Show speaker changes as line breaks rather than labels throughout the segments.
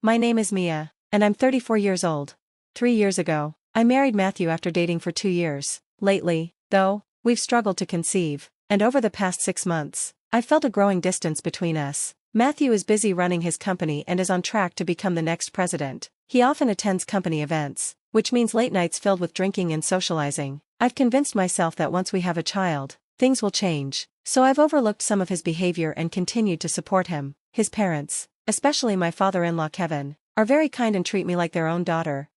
My name is Mia, and I'm 34 years old. 3 years ago, I married Matthew after dating for 2 years. Lately, though, we've struggled to conceive, and over the past 6 months, I've felt a growing distance between us. Matthew is busy running his company and is on track to become the next president. He often attends company events, which means late nights filled with drinking and socializing. I've convinced myself that once we have a child, things will change, so I've overlooked some of his behavior and continued to support him. His parents, especially my father-in-law Kevin, are very kind and treat me like their own daughter.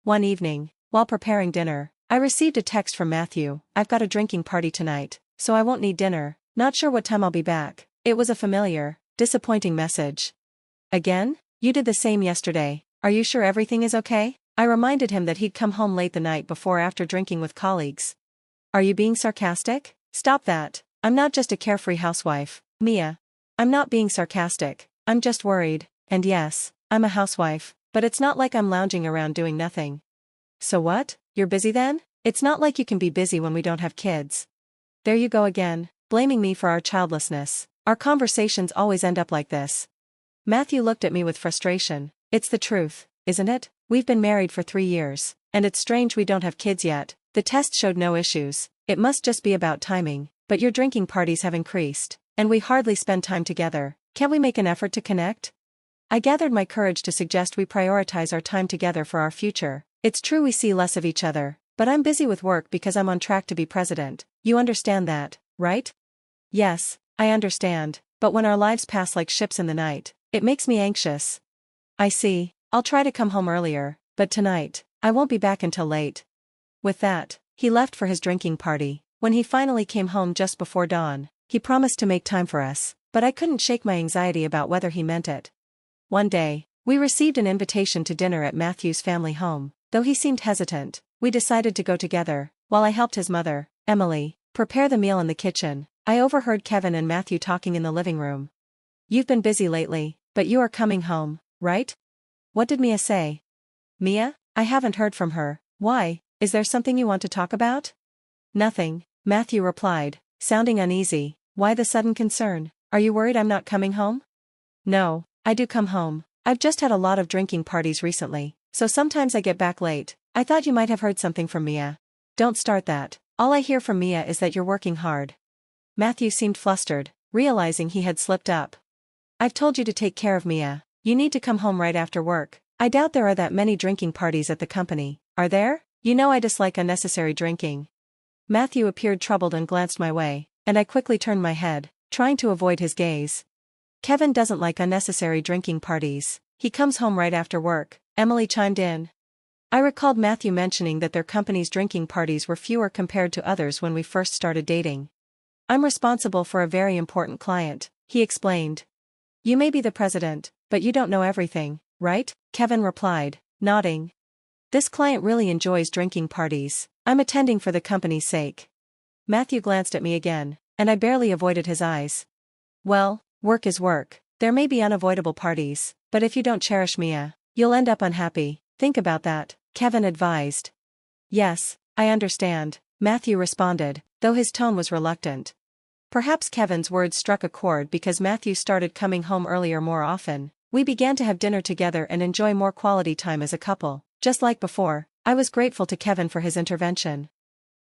One evening, while preparing dinner, I received a text from Matthew. "I've got a drinking party tonight, so I won't need dinner. Not sure what time I'll be back." It was a familiar, disappointing message. "Again? You did the same yesterday. Are you sure everything is okay?" I reminded him that he'd come home late the night before after drinking with colleagues. "Are you being sarcastic? Stop that. I'm not just a carefree housewife, Mia. I'm not being sarcastic, I'm just worried. And yes, I'm a housewife, but it's not like I'm lounging around doing nothing." "So what? You're busy then?" "It's not like you can be busy when we don't have kids." There you go again, blaming me for our childlessness. Our conversations always end up like this. Matthew looked at me with frustration. "It's the truth, isn't it? We've been married for 3 years, and it's strange we don't have kids yet. The test showed no issues. It must just be about timing, but your drinking parties have increased, and we hardly spend time together. Can't we make an effort to connect?" I gathered my courage to suggest we prioritize our time together for our future. It's true we see less of each other, but I'm busy with work because I'm on track to be president. You understand that, right? "Yes, I understand, but when our lives pass like ships in the night, it makes me anxious." "I see. I'll try to come home earlier, but tonight, I won't be back until late." With that, he left for his drinking party. When he finally came home just before dawn, he promised to make time for us, but I couldn't shake my anxiety about whether he meant it. One day, we received an invitation to dinner at Matthew's family home. Though he seemed hesitant, we decided to go together. While I helped his mother, Emily, prepare the meal in the kitchen, I overheard Kevin and Matthew talking in the living room. "You've been busy lately, but you are coming home, right?" "What did Mia say?" "Mia? I haven't heard from her. Why, is there something you want to talk about?" "Nothing," Matthew replied, sounding uneasy. "Why the sudden concern? Are you worried I'm not coming home?" "No, I do come home. I've just had a lot of drinking parties recently, so sometimes I get back late. I thought you might have heard something from Mia." "Don't start that. All I hear from Mia is that you're working hard." Matthew seemed flustered, realizing he had slipped up. "I've told you to take care of Mia. You need to come home right after work. I doubt there are that many drinking parties at the company. Are there? You know I dislike unnecessary drinking." Matthew appeared troubled and glanced my way, and I quickly turned my head, trying to avoid his gaze. "Kevin doesn't like unnecessary drinking parties. He comes home right after work," Emily chimed in. I recalled Matthew mentioning that their company's drinking parties were fewer compared to others when we first started dating. "I'm responsible for a very important client," he explained. "You may be the president, but you don't know everything, right?" Kevin replied, nodding. "This client really enjoys drinking parties. I'm attending for the company's sake." Matthew glanced at me again, and I barely avoided his eyes. "Well, work is work. There may be unavoidable parties, but if you don't cherish Mia, you'll end up unhappy. Think about that," Kevin advised. "Yes, I understand," Matthew responded, though his tone was reluctant. Perhaps Kevin's words struck a chord because Matthew started coming home earlier more often. We began to have dinner together and enjoy more quality time as a couple. Just like before, I was grateful to Kevin for his intervention.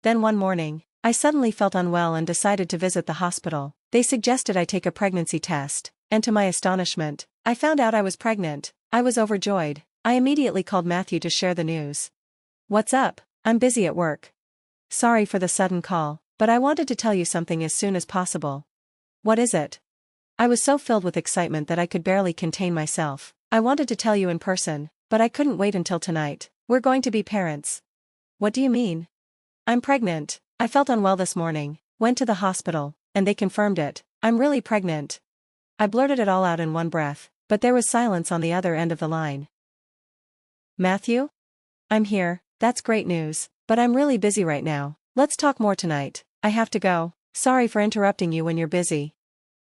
Then one morning, I suddenly felt unwell and decided to visit the hospital. They suggested I take a pregnancy test, and to my astonishment, I found out I was pregnant. I was overjoyed. I immediately called Matthew to share the news. "What's up? I'm busy at work." "Sorry for the sudden call, but I wanted to tell you something as soon as possible." "What is it?" I was so filled with excitement that I could barely contain myself. "I wanted to tell you in person, but I couldn't wait until tonight. We're going to be parents." "What do you mean?" "I'm pregnant. I felt unwell this morning, went to the hospital, and they confirmed it. I'm really pregnant." I blurted it all out in one breath, but there was silence on the other end of the line. "Matthew? I'm here, that's great news, but I'm really busy right now. Let's talk more tonight. I have to go. Sorry for interrupting you when you're busy.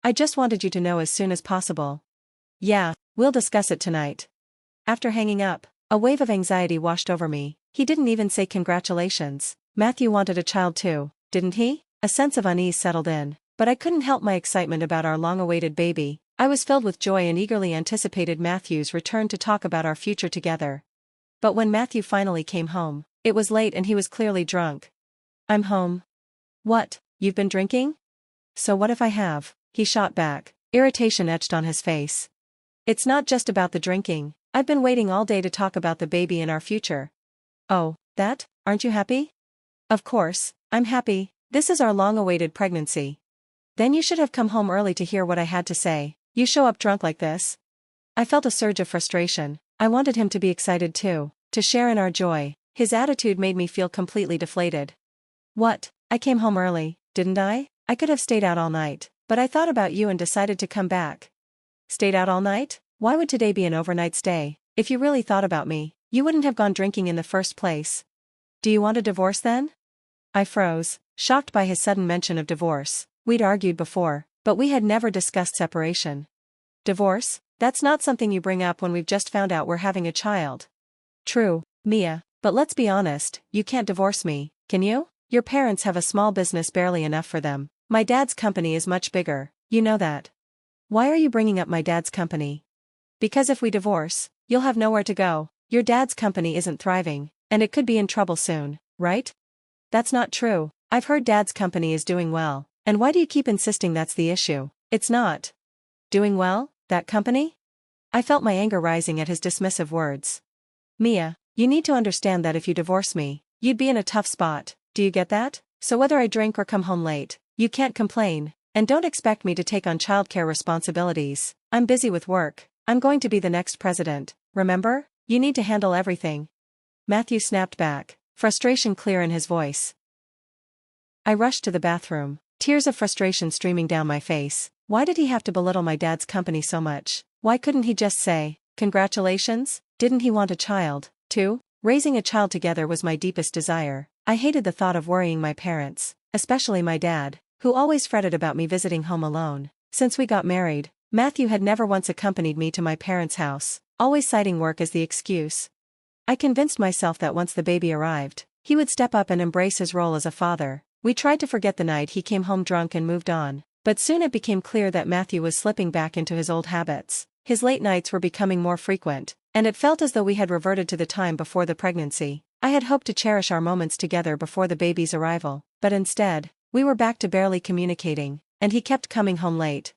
I just wanted you to know as soon as possible." "Yeah, we'll discuss it tonight." After hanging up, a wave of anxiety washed over me. He didn't even say congratulations. Matthew wanted a child too, didn't he? A sense of unease settled in, but I couldn't help my excitement about our long-awaited baby. I was filled with joy and eagerly anticipated Matthew's return to talk about our future together. But when Matthew finally came home, it was late and he was clearly drunk. "I'm home." "What, you've been drinking?" "So what if I have?" he shot back, irritation etched on his face. "It's not just about the drinking. I've been waiting all day to talk about the baby and our future." "Oh, that? Aren't you happy?" "Of course, I'm happy. This is our long-awaited pregnancy." "Then you should have come home early to hear what I had to say. You show up drunk like this." I felt a surge of frustration. I wanted him to be excited too, to share in our joy. His attitude made me feel completely deflated. "What? I came home early, didn't I? I could have stayed out all night, but I thought about you and decided to come back." "Stayed out all night? Why would today be an overnight stay? If you really thought about me, you wouldn't have gone drinking in the first place." "Do you want a divorce then?" I froze, shocked by his sudden mention of divorce. We'd argued before, but we had never discussed separation. "Divorce? That's not something you bring up when we've just found out we're having a child." "True, Mia, but let's be honest, you can't divorce me, can you? Your parents have a small business barely enough for them. My dad's company is much bigger, you know that." "Why are you bringing up my dad's company?" "Because if we divorce, you'll have nowhere to go. Your dad's company isn't thriving, and it could be in trouble soon, right?" "That's not true. I've heard dad's company is doing well, and why do you keep insisting that's the issue? It's not." "Doing well, that company?" I felt my anger rising at his dismissive words. "Mia, you need to understand that if you divorce me, you'd be in a tough spot, do you get that? So whether I drink or come home late, you can't complain, and don't expect me to take on childcare responsibilities. I'm busy with work. I'm going to be the next president, remember? You need to handle everything." Matthew snapped back, frustration clear in his voice. I rushed to the bathroom, tears of frustration streaming down my face. Why did he have to belittle my dad's company so much? Why couldn't he just say, "Congratulations"? Didn't he want a child, too? Raising a child together was my deepest desire. I hated the thought of worrying my parents, especially my dad, who always fretted about me visiting home alone. Since we got married, Matthew had never once accompanied me to my parents' house, always citing work as the excuse. I convinced myself that once the baby arrived, he would step up and embrace his role as a father. We tried to forget the night he came home drunk and moved on, but soon it became clear that Matthew was slipping back into his old habits. His late nights were becoming more frequent, and it felt as though we had reverted to the time before the pregnancy. I had hoped to cherish our moments together before the baby's arrival, but instead, we were back to barely communicating, and he kept coming home late.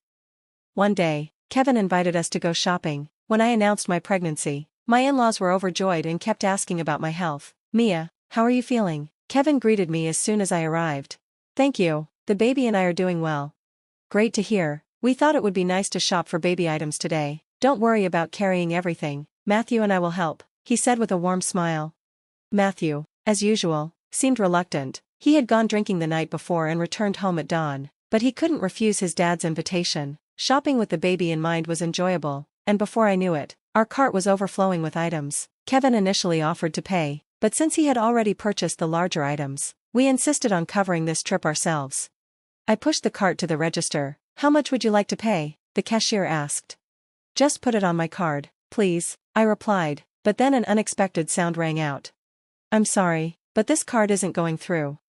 One day, Kevin invited us to go shopping. When I announced my pregnancy, my in-laws were overjoyed and kept asking about my health. "Mia, how are you feeling?" Kevin greeted me as soon as I arrived. "Thank you, the baby and I are doing well." "Great to hear. We thought it would be nice to shop for baby items today. Don't worry about carrying everything. Matthew and I will help," he said with a warm smile. Matthew, as usual, seemed reluctant. He had gone drinking the night before and returned home at dawn, but he couldn't refuse his dad's invitation. Shopping with the baby in mind was enjoyable, and before I knew it, our cart was overflowing with items. Kevin initially offered to pay, but since he had already purchased the larger items, we insisted on covering this trip ourselves. I pushed the cart to the register. "How much would you like to pay?" the cashier asked. "Just put it on my card, please," I replied, but then an unexpected sound rang out. "I'm sorry, but this card isn't going through."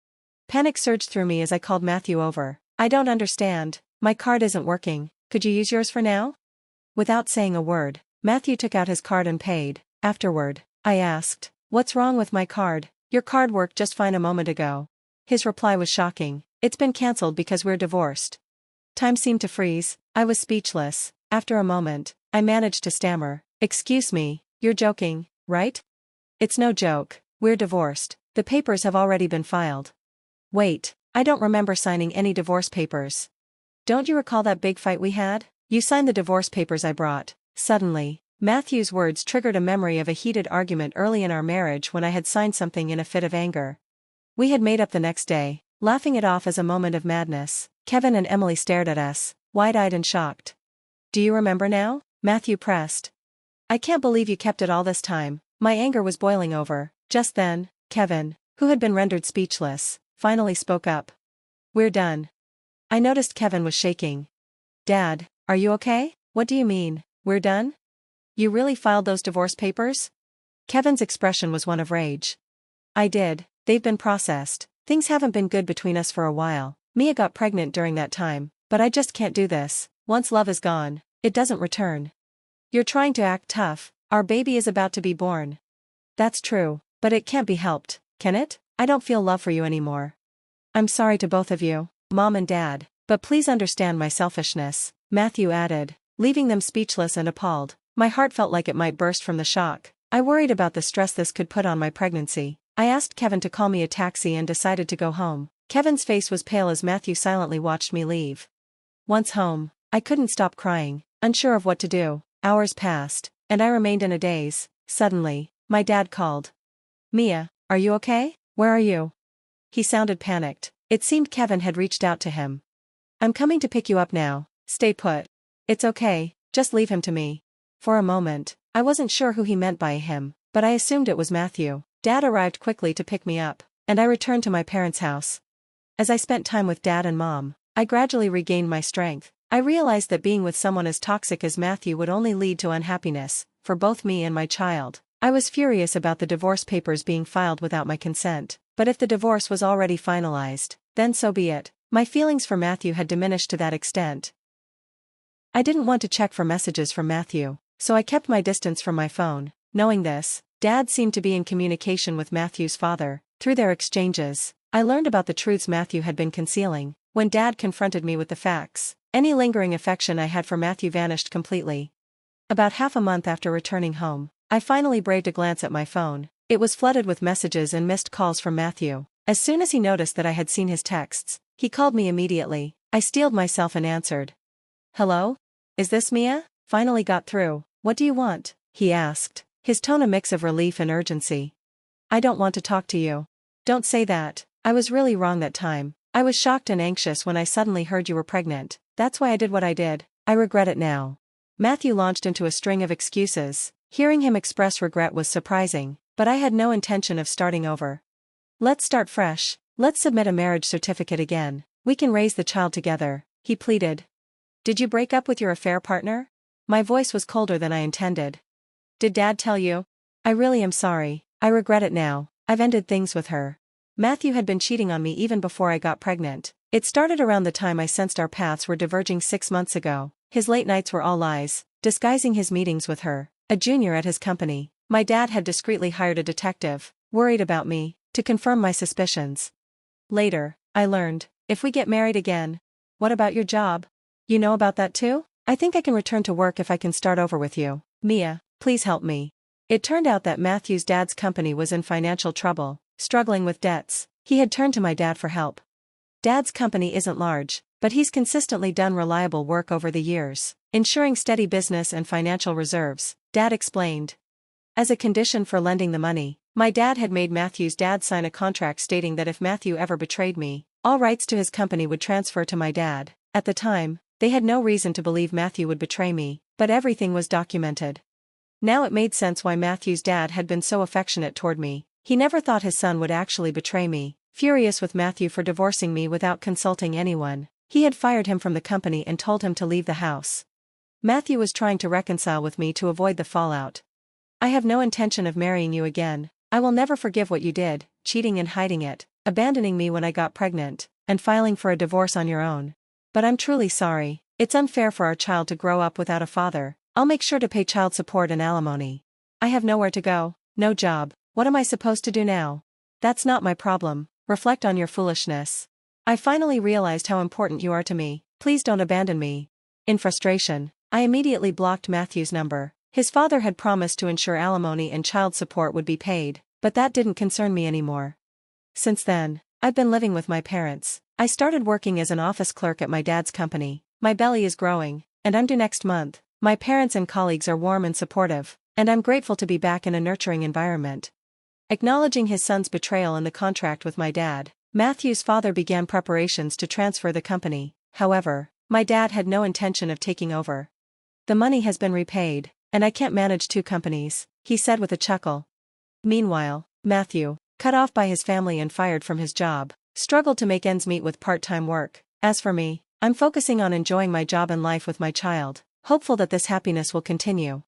Panic surged through me as I called Matthew over. "I don't understand, my card isn't working, could you use yours for now?" Without saying a word, Matthew took out his card and paid. Afterward, I asked, "What's wrong with my card? Your card worked just fine a moment ago." His reply was shocking. "It's been cancelled because we're divorced." Time seemed to freeze. I was speechless. After a moment, I managed to stammer, "Excuse me, you're joking, right?" "It's no joke, we're divorced. The papers have already been filed." "Wait, I don't remember signing any divorce papers." "Don't you recall that big fight we had? You signed the divorce papers I brought." Suddenly, Matthew's words triggered a memory of a heated argument early in our marriage when I had signed something in a fit of anger. We had made up the next day, laughing it off as a moment of madness. Kevin and Emily stared at us, wide-eyed and shocked. "Do you remember now?" Matthew pressed. "I can't believe you kept it all this time." My anger was boiling over. Just then, Kevin, who had been rendered speechless, finally spoke up. "We're done." I noticed Kevin was shaking. "Dad, are you okay? What do you mean, we're done? You really filed those divorce papers?" Kevin's expression was one of rage. "I did, they've been processed. Things haven't been good between us for a while. Mia got pregnant during that time, but I just can't do this. Once love is gone, It doesn't return. You're trying to act tough, our baby is about to be born. That's true, but it can't be helped, can it? I don't feel love for you anymore. I'm sorry to both of you, Mom and Dad, but please understand my selfishness, Matthew added, leaving them speechless and appalled. My heart felt like it might burst from the shock. I worried about the stress this could put on my pregnancy. I asked Kevin to call me a taxi and decided to go home. Kevin's face was pale as Matthew silently watched me leave. Once home, I couldn't stop crying, unsure of what to do. Hours passed, and I remained in a daze. Suddenly, my dad called. Mia, are you okay? Where are you? He sounded panicked. It seemed Kevin had reached out to him. I'm coming to pick you up now. Stay put. It's okay, just leave him to me. For a moment, I wasn't sure who he meant by him, but I assumed it was Matthew. Dad arrived quickly to pick me up, and I returned to my parents' house. As I spent time with Dad and Mom, I gradually regained my strength. I realized that being with someone as toxic as Matthew would only lead to unhappiness, for both me and my child. I was furious about the divorce papers being filed without my consent, but if the divorce was already finalized, then so be it. My feelings for Matthew had diminished to that extent. I didn't want to check for messages from Matthew, so I kept my distance from my phone. Knowing this, Dad seemed to be in communication with Matthew's father. Through their exchanges, I learned about the truths Matthew had been concealing. When Dad confronted me with the facts, any lingering affection I had for Matthew vanished completely. About half a month after returning home, I finally braved a glance at my phone. It was flooded with messages and missed calls from Matthew. As soon as he noticed that I had seen his texts, he called me immediately. I steeled myself and answered. Hello? Is this Mia? Finally got through. What do you want? He asked, his tone a mix of relief and urgency. I don't want to talk to you. Don't say that. I was really wrong that time. I was shocked and anxious when I suddenly heard you were pregnant. That's why I did what I did. I regret it now. Matthew launched into a string of excuses. Hearing him express regret was surprising, but I had no intention of starting over. Let's start fresh. Let's submit a marriage certificate again. We can raise the child together, he pleaded. Did you break up with your affair partner? My voice was colder than I intended. Did Dad tell you? I really am sorry. I regret it now. I've ended things with her. Matthew had been cheating on me even before I got pregnant. It started around the time I sensed our paths were diverging 6 months ago. His late nights were all lies, disguising his meetings with her, a junior at his company. My dad had discreetly hired a detective, worried about me, to confirm my suspicions. Later, I learned, if we get married again. What about your job? You know about that too? I think I can return to work if I can start over with you. Mia, please help me. It turned out that Matthew's dad's company was in financial trouble, struggling with debts. He had turned to my dad for help. Dad's company isn't large, but he's consistently done reliable work over the years, ensuring steady business and financial reserves, Dad explained. As a condition for lending the money, my dad had made Matthew's dad sign a contract stating that if Matthew ever betrayed me, all rights to his company would transfer to my dad. At the time, they had no reason to believe Matthew would betray me, but everything was documented. Now it made sense why Matthew's dad had been so affectionate toward me. He never thought his son would actually betray me. Furious with Matthew for divorcing me without consulting anyone, he had fired him from the company and told him to leave the house. Matthew was trying to reconcile with me to avoid the fallout. I have no intention of marrying you again. I will never forgive what you did, cheating and hiding it, abandoning me when I got pregnant, and filing for a divorce on your own. But I'm truly sorry. It's unfair for our child to grow up without a father. I'll make sure to pay child support and alimony. I have nowhere to go, no job. What am I supposed to do now? That's not my problem. Reflect on your foolishness. I finally realized how important you are to me. Please don't abandon me. In frustration, I immediately blocked Matthew's number. His father had promised to ensure alimony and child support would be paid, but that didn't concern me anymore. Since then, I've been living with my parents. I started working as an office clerk at my dad's company. My belly is growing, and I'm due next month. My parents and colleagues are warm and supportive, and I'm grateful to be back in a nurturing environment. Acknowledging his son's betrayal in the contract with my dad, Matthew's father began preparations to transfer the company. However, my dad had no intention of taking over. The money has been repaid, and I can't manage 2 companies, he said with a chuckle. Meanwhile, Matthew, cut off by his family and fired from his job, struggled to make ends meet with part-time work. As for me, I'm focusing on enjoying my job and life with my child, hopeful that this happiness will continue.